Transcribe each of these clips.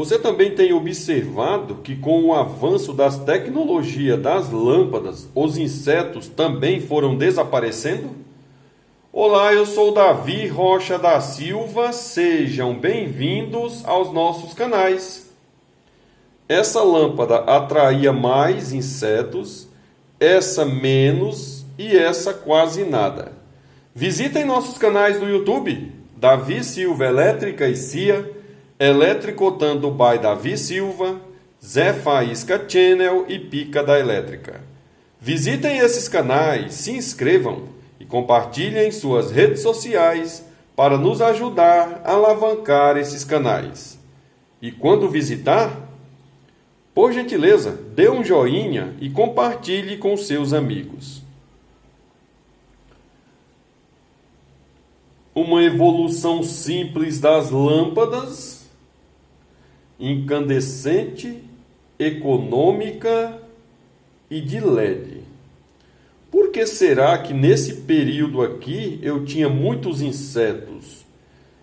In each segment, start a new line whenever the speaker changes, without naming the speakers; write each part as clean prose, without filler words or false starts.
Você também tem observado que com o avanço das tecnologias das lâmpadas, os insetos também foram desaparecendo? Olá, eu sou Davi Rocha da Silva, sejam bem-vindos aos nossos canais. Essa lâmpada atraía mais insetos, essa menos e essa quase nada. Visitem nossos canais do YouTube, Davi Silva Elétrica e CIA, Eletricotando by Davi Silva, Zé Faísca Channel e Pica da Elétrica. Visitem esses canais, se inscrevam e compartilhem em suas redes sociais para nos ajudar a alavancar esses canais. E quando visitar, por gentileza, dê um joinha e compartilhe com seus amigos. Uma evolução simples das lâmpadas, incandescente, econômica e de LED. Por que será que nesse período aqui eu tinha muitos insetos?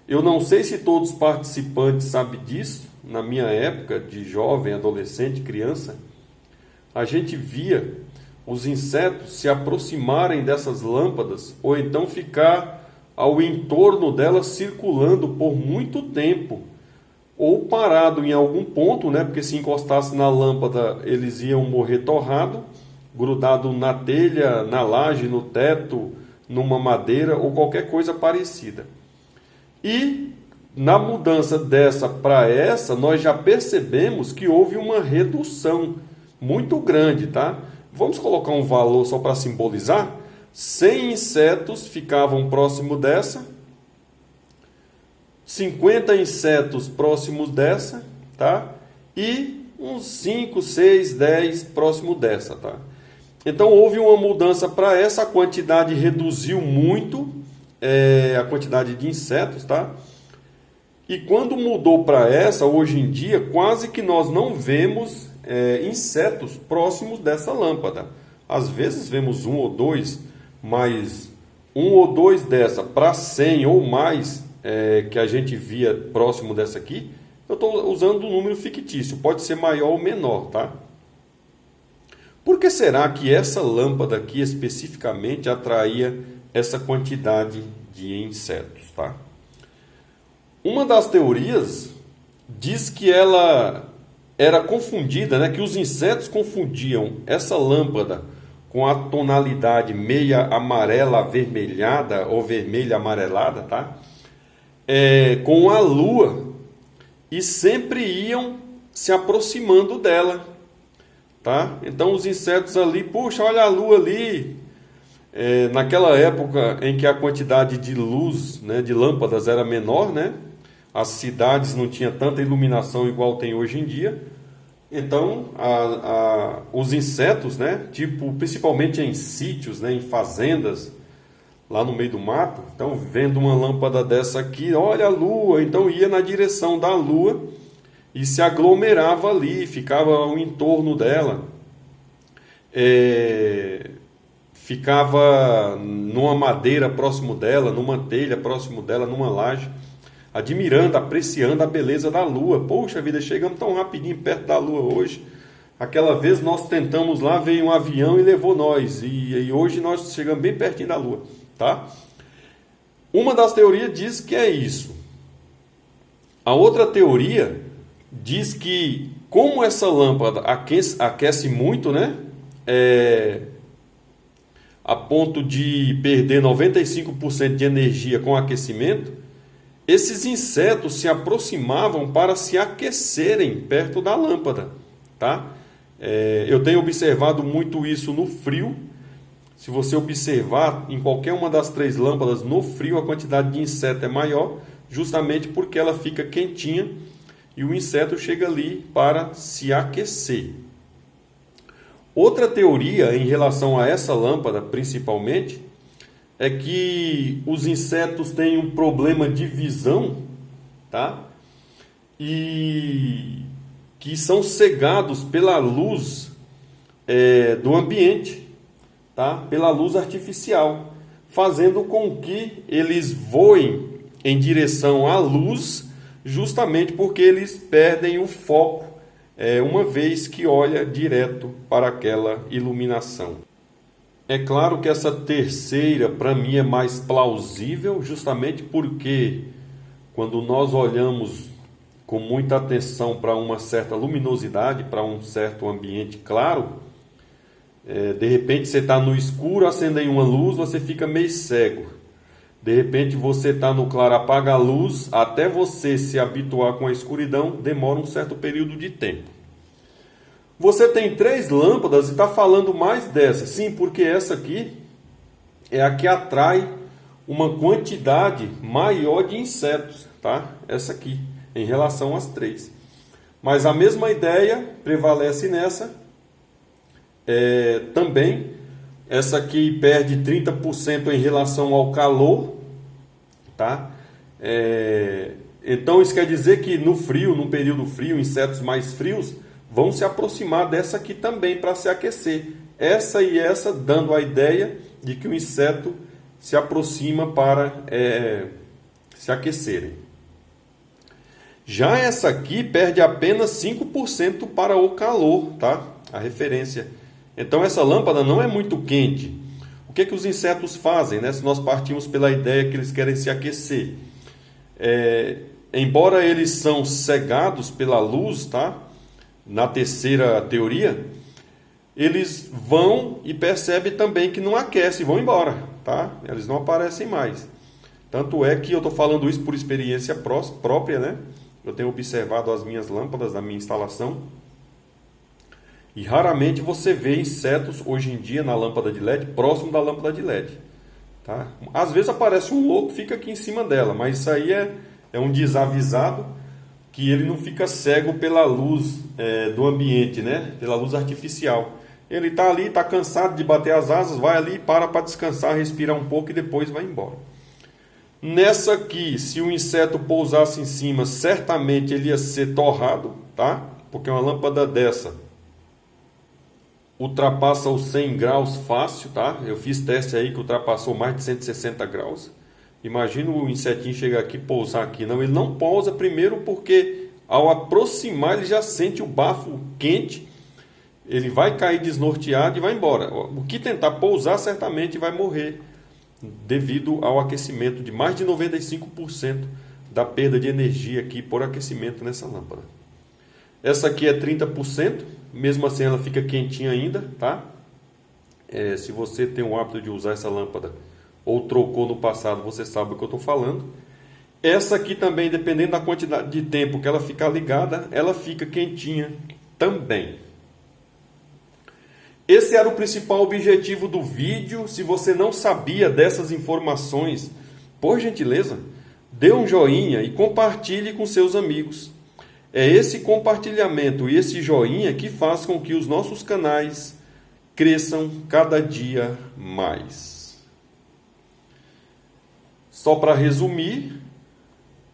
Eu não sei se todos os participantes sabem disso. Na minha época de jovem, adolescente, criança, a gente via os insetos se aproximarem dessas lâmpadas ou então ficar ao entorno delas circulando por muito tempo, ou parado em algum ponto, né? Porque se encostasse na lâmpada eles iam morrer torrado, grudado na telha, na laje, no teto, numa madeira ou qualquer coisa parecida. E na mudança dessa para essa, nós já percebemos que houve uma redução muito grande, tá? Vamos colocar um valor só para simbolizar. 100 insetos ficavam próximo dessa, 50 insetos próximos dessa, tá? E uns 5, 6, 10 próximo dessa, tá? Então houve uma mudança para essa, a quantidade reduziu muito, a quantidade de insetos, tá? E quando mudou para essa, hoje em dia, quase que nós não vemos insetos próximos dessa lâmpada. Às vezes vemos um ou dois, mas um ou dois dessa para 100 ou mais que a gente via próximo dessa aqui, eu estou usando um número fictício, pode ser maior ou menor, tá? Por que será que essa lâmpada aqui especificamente atraía essa quantidade de insetos, tá? Uma das teorias diz que ela era confundida, né? Que os insetos confundiam essa lâmpada com a tonalidade meia amarela avermelhada ou vermelha amarelada, tá? Com a lua e sempre iam se aproximando dela, tá? Então os insetos ali, puxa, olha a lua ali. Naquela época em que a quantidade de luz, né, de lâmpadas era menor, né? As cidades não tinham tanta iluminação igual tem hoje em dia. Então, os insetos, né, tipo, principalmente em sítios, né, em fazendas, lá no meio do mato, então, vendo uma lâmpada dessa aqui, olha a lua, então ia na direção da lua e se aglomerava ali, ficava ao entorno dela. Ficava numa madeira próximo dela, numa telha próximo dela, numa laje, admirando, apreciando a beleza da lua. Poxa vida, chegamos tão rapidinho perto da lua hoje. Aquela vez nós tentamos lá, veio um avião e levou nós. E hoje nós chegamos bem pertinho da lua, tá? Uma das teorias diz que é isso. A outra teoria diz que, como essa lâmpada aquece muito, né? A ponto de perder 95% de energia com aquecimento, esses insetos se aproximavam para se aquecerem perto da lâmpada, tá? Eu tenho observado muito isso no frio. Se você observar em qualquer uma das 3 lâmpadas no frio, a quantidade de inseto é maior, justamente porque ela fica quentinha e o inseto chega ali para se aquecer. Outra teoria em relação a essa lâmpada, principalmente, é que os insetos têm um problema de visão, tá? E que são cegados pela luz do ambiente, tá? Pela luz artificial, fazendo com que eles voem em direção à luz, justamente porque eles perdem o foco uma vez que olha direto para aquela iluminação. É claro que essa terceira, para mim, é mais plausível, justamente porque quando nós olhamos com muita atenção para uma certa luminosidade, para um certo ambiente claro, de repente você está no escuro, acende aí uma luz, você fica meio cego. De repente você está no claro, apaga a luz, até você se habituar com a escuridão, demora um certo período de tempo. Você tem 3 lâmpadas e está falando mais dessa. Sim, porque essa aqui é a que atrai uma quantidade maior de insetos, tá? Essa aqui, em relação às 3. Mas a mesma ideia prevalece nessa. Também, essa aqui perde 30% em relação ao calor, tá? Então isso quer dizer que no frio, no período frio, insetos mais frios vão se aproximar dessa aqui também para se aquecer. Essa e essa dando a ideia de que o inseto se aproxima para se aquecerem. Já essa aqui perde apenas 5% para o calor, tá? A referência. Então essa lâmpada não é muito quente. O que os insetos fazem, né? Se nós partimos pela ideia que eles querem se aquecer. Embora eles são cegados pela luz, tá? Na terceira teoria, eles vão e percebem também que não aquece e vão embora, tá? Eles não aparecem mais. Tanto é que eu estou falando isso por experiência própria, né? Eu tenho observado as minhas lâmpadas da minha instalação e raramente você vê insetos hoje em dia na lâmpada de LED próximo da lâmpada de LED, tá? Às vezes aparece um louco, fica aqui em cima dela, mas isso aí é um desavisado que ele não fica cego pela luz do ambiente, né? Pela luz artificial. Ele está ali, está cansado de bater as asas, vai ali, para descansar, respirar um pouco e depois vai embora. Nessa aqui, se o inseto pousasse em cima, certamente ele ia ser torrado, tá? Porque uma lâmpada dessa ultrapassa os 100 graus fácil, tá? Eu fiz teste aí que ultrapassou mais de 160 graus. Imagina o insetinho chegar aqui e pousar aqui. Não, ele não pousa primeiro porque ao aproximar ele já sente o bafo quente. Ele vai cair desnorteado e vai embora. O que tentar pousar certamente vai morrer devido ao aquecimento de mais de 95% da perda de energia aqui por aquecimento nessa lâmpada. Essa aqui é 30%, mesmo assim ela fica quentinha ainda, tá? Se você tem o hábito de usar essa lâmpada ou trocou no passado, você sabe o que eu estou falando. Essa aqui também, dependendo da quantidade de tempo que ela ficar ligada, ela fica quentinha também. Esse era o principal objetivo do vídeo. Se você não sabia dessas informações, por gentileza, dê um joinha e compartilhe com seus amigos. É esse compartilhamento e esse joinha que faz com que os nossos canais cresçam cada dia mais. Só para resumir,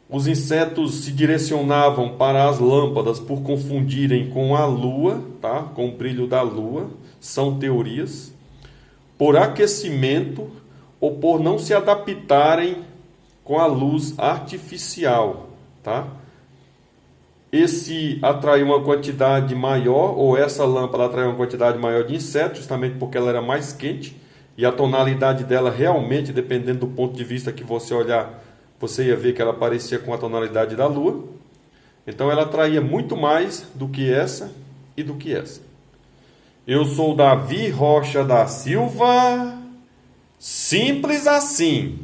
os insetos se direcionavam para as lâmpadas por confundirem com a lua, tá? Com o brilho da lua, são teorias, por aquecimento ou por não se adaptarem com a luz artificial, tá? Esse atraiu uma quantidade maior, ou essa lâmpada atraiu uma quantidade maior de insetos, justamente porque ela era mais quente, e a tonalidade dela realmente, dependendo do ponto de vista que você olhar, você ia ver que ela parecia com a tonalidade da lua. Então ela atraía muito mais do que essa e do que essa. Eu sou Davi Rocha da Silva, simples assim.